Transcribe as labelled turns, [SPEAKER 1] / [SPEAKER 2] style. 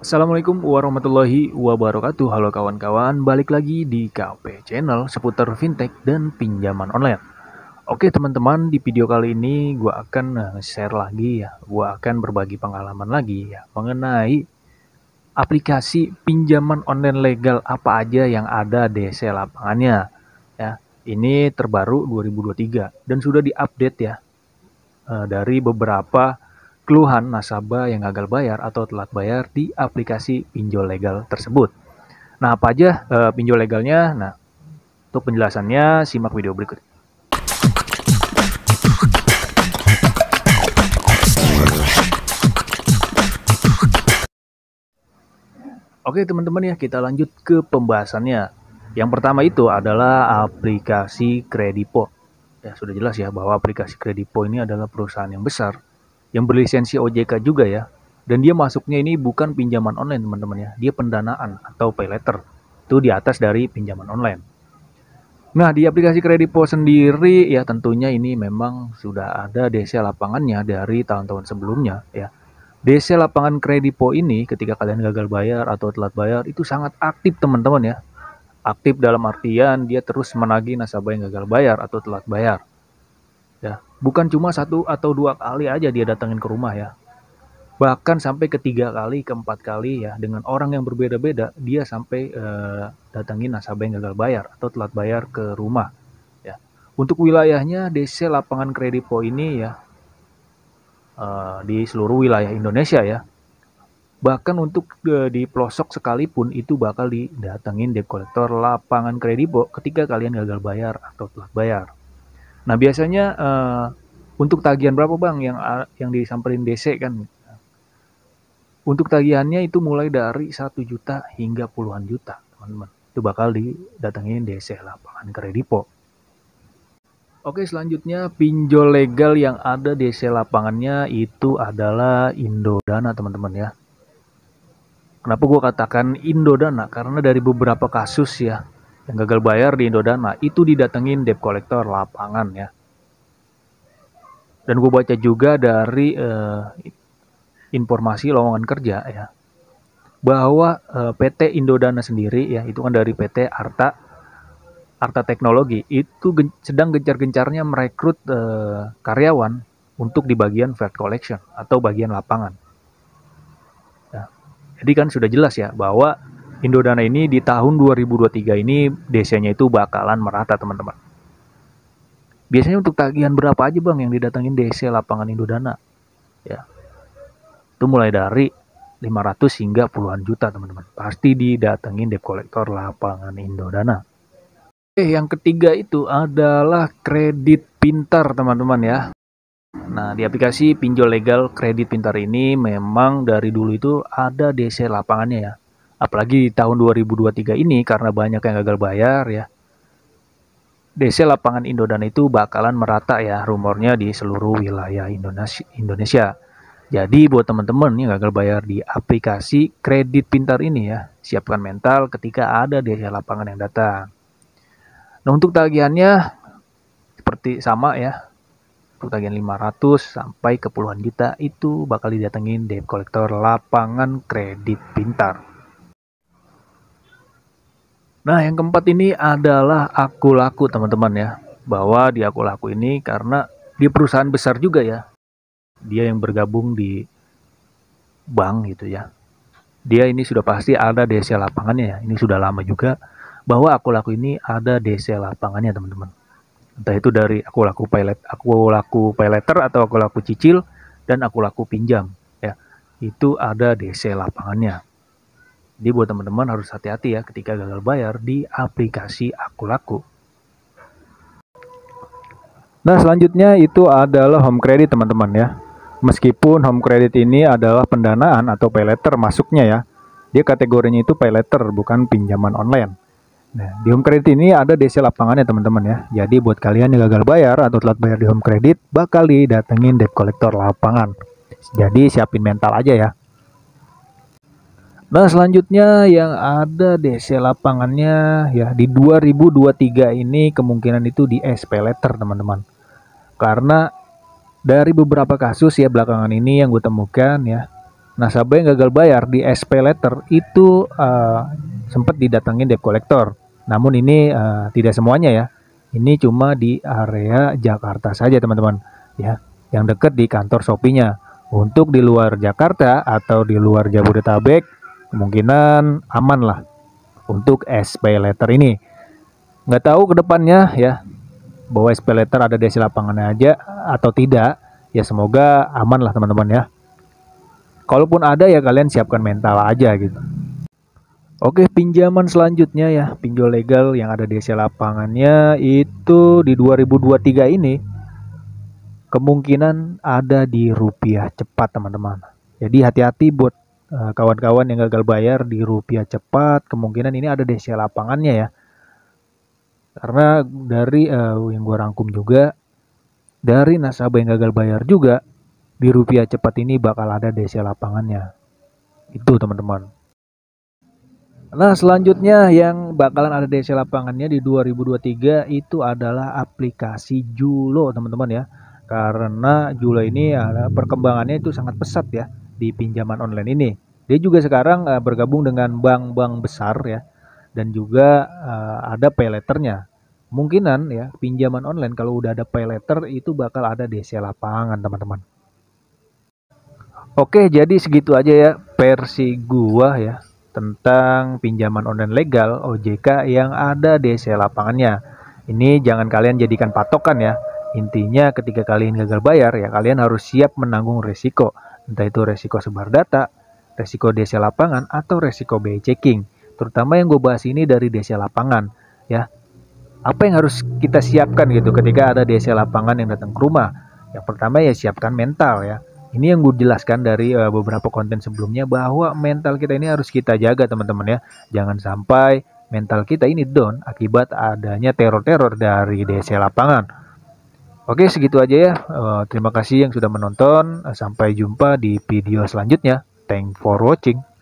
[SPEAKER 1] Assalamualaikum warahmatullahi wabarakatuh. Halo kawan-kawan, balik lagi di KP Channel seputar fintech dan pinjaman online. Oke teman-teman, di video kali ini gue akan share lagi ya, gue akan berbagi pengalaman lagi ya mengenai aplikasi pinjaman online legal apa aja yang ada DC lapangannya ya. Ini terbaru 2023 dan sudah diupdate ya dari beberapa keluhan nasabah yang gagal bayar atau telat bayar di aplikasi pinjol legal tersebut. Nah, apa aja pinjol legalnya? Nah, untuk penjelasannya simak video berikut. Oke teman-teman ya, kita lanjut ke pembahasannya. Yang pertama itu adalah aplikasi Kredipo. Ya, sudah jelas ya bahwa aplikasi Kredipo ini adalah perusahaan yang besar yang berlisensi OJK juga ya. Dan dia masuknya ini bukan pinjaman online teman-teman ya. Dia pendanaan atau pay letter. Itu di atas dari pinjaman online. Nah, di aplikasi Kredipo sendiri ya tentunya ini memang sudah ada DC lapangannya dari tahun-tahun sebelumnya ya. DC lapangan Kredipo ini ketika kalian gagal bayar atau telat bayar itu sangat aktif teman-teman ya. Aktif dalam artian dia terus menagih nasabah yang gagal bayar atau telat bayar. Ya, bukan cuma 1 atau 2 kali aja dia datangin ke rumah ya. Bahkan sampai ke 3 kali, ke 4 kali ya, dengan orang yang berbeda-beda dia sampai datangin nasabah yang gagal bayar atau telat bayar ke rumah ya. Untuk wilayahnya DC lapangan Kredipo ini ya di seluruh wilayah Indonesia ya. Bahkan untuk di pelosok sekalipun itu bakal didatengin debt collector lapangan Kredipo ketika kalian gagal bayar atau telat bayar. Nah biasanya untuk tagihan berapa bang yang disamperin DC kan? Untuk tagihannya itu mulai dari 1 juta hingga puluhan juta teman-teman. Itu bakal didatengin DC lapangan Kredipo. Oke selanjutnya pinjol legal yang ada DC lapangannya itu adalah Indodana teman-teman ya. Kenapa gue katakan Indodana? Karena dari beberapa kasus ya yang gagal bayar di Indodana itu didatengin debt collector lapangan ya. Dan gue baca juga dari informasi lowongan kerja ya bahwa PT Indodana sendiri ya itu kan dari PT Arta Teknologi itu sedang gencar-gencarnya merekrut karyawan untuk di bagian field collection atau bagian lapangan. Ya. Jadi kan sudah jelas ya bahwa Indodana ini di tahun 2023 ini DC-nya itu bakalan merata teman-teman. Biasanya untuk tagihan berapa aja bang yang didatengin DC lapangan Indodana? Ya, itu mulai dari 500 hingga puluhan juta teman-teman. Pasti didatengin debt collector lapangan Indodana. Yang ketiga itu adalah kredit pintar teman-teman ya. Nah di aplikasi pinjol legal kredit pintar ini memang dari dulu itu ada DC lapangannya ya. Apalagi di tahun 2023 ini karena banyak yang gagal bayar ya. DC lapangan Indodana itu bakalan merata ya rumornya di seluruh wilayah Indonesia. Jadi buat teman-teman yang gagal bayar di aplikasi kredit pintar ini ya, siapkan mental ketika ada DC lapangan yang datang. Nah untuk tagihannya seperti sama ya, untuk tagihan 500 sampai ke puluhan juta itu bakal didatengin debt collector lapangan kredit pintar. Nah yang keempat ini adalah Aku Laku teman-teman ya, bahwa di Aku Laku ini karena dia perusahaan besar juga ya, dia yang bergabung di bank gitu ya, dia ini sudah pasti ada DC lapangannya ya, ini sudah lama juga bahwa Aku Laku ini ada DC lapangannya teman-teman. Entah itu dari Aku Laku Pay Letter atau Aku Laku Cicil dan Aku Laku Pinjam ya, itu ada DC lapangannya. Jadi buat teman-teman harus hati-hati ya ketika gagal bayar di aplikasi Aku Laku. Nah selanjutnya itu adalah home credit teman-teman ya. Meskipun home credit ini adalah pendanaan atau pay letter masuknya ya, dia kategorinya itu pay letter bukan pinjaman online. Nah di home credit ini ada DC lapangannya teman-teman ya. Jadi buat kalian yang gagal bayar atau telat bayar di home credit bakal didatengin debt collector lapangan. Jadi siapin mental aja ya. Nah selanjutnya yang ada DC lapangannya ya di 2023 ini kemungkinan itu di SP letter teman-teman. Karena dari beberapa kasus ya belakangan ini yang gue temukan ya, nasabah yang gagal bayar di SP Letter itu sempat didatengin debt collector. Namun ini tidak semuanya ya. Ini cuma di area Jakarta saja teman-teman ya, yang dekat di kantor Shopee-nya. Untuk di luar Jakarta atau di luar Jabodetabek kemungkinan aman lah untuk SP Letter ini. Nggak tahu ke depannya ya, bahwa SP Letter ada DC lapangannya aja atau tidak. Ya semoga aman lah teman-teman ya. Kalaupun ada ya kalian siapkan mental aja gitu. Oke, pinjaman selanjutnya ya, pinjol legal yang ada DC lapangannya itu di 2023 ini kemungkinan ada di rupiah cepat teman-teman. Jadi hati-hati buat kawan-kawan yang gagal bayar di rupiah cepat, kemungkinan ini ada DC lapangannya ya. Karena dari yang gue rangkum juga, dari nasabah yang gagal bayar juga, di rupiah cepat ini bakal ada DC lapangannya. Itu teman-teman. Nah selanjutnya yang bakalan ada DC lapangannya di 2023 itu adalah aplikasi Julo teman-teman ya. Karena Julo ini perkembangannya itu sangat pesat ya di pinjaman online ini. Dia juga sekarang bergabung dengan bank-bank besar ya. Dan juga ada pay letternya. Kemungkinan ya pinjaman online kalau udah ada pay letter itu bakal ada DC lapangan teman-teman. Oke, jadi segitu aja ya versi gua ya tentang pinjaman online legal OJK yang ada DC lapangannya. Ini jangan kalian jadikan patokan ya. Intinya ketika kalian gagal bayar ya kalian harus siap menanggung resiko. Entah itu resiko sebar data, resiko DC lapangan atau resiko BI checking. Terutama yang gue bahas ini dari DC lapangan ya. Apa yang harus kita siapkan gitu ketika ada DC lapangan yang datang ke rumah? Yang pertama ya siapkan mental ya. Ini yang gue jelaskan dari beberapa konten sebelumnya bahwa mental kita ini harus kita jaga teman-teman ya. Jangan sampai mental kita ini down akibat adanya teror-teror dari DC lapangan. Oke segitu aja ya. Terima kasih yang sudah menonton. Sampai jumpa di video selanjutnya. Thanks for watching.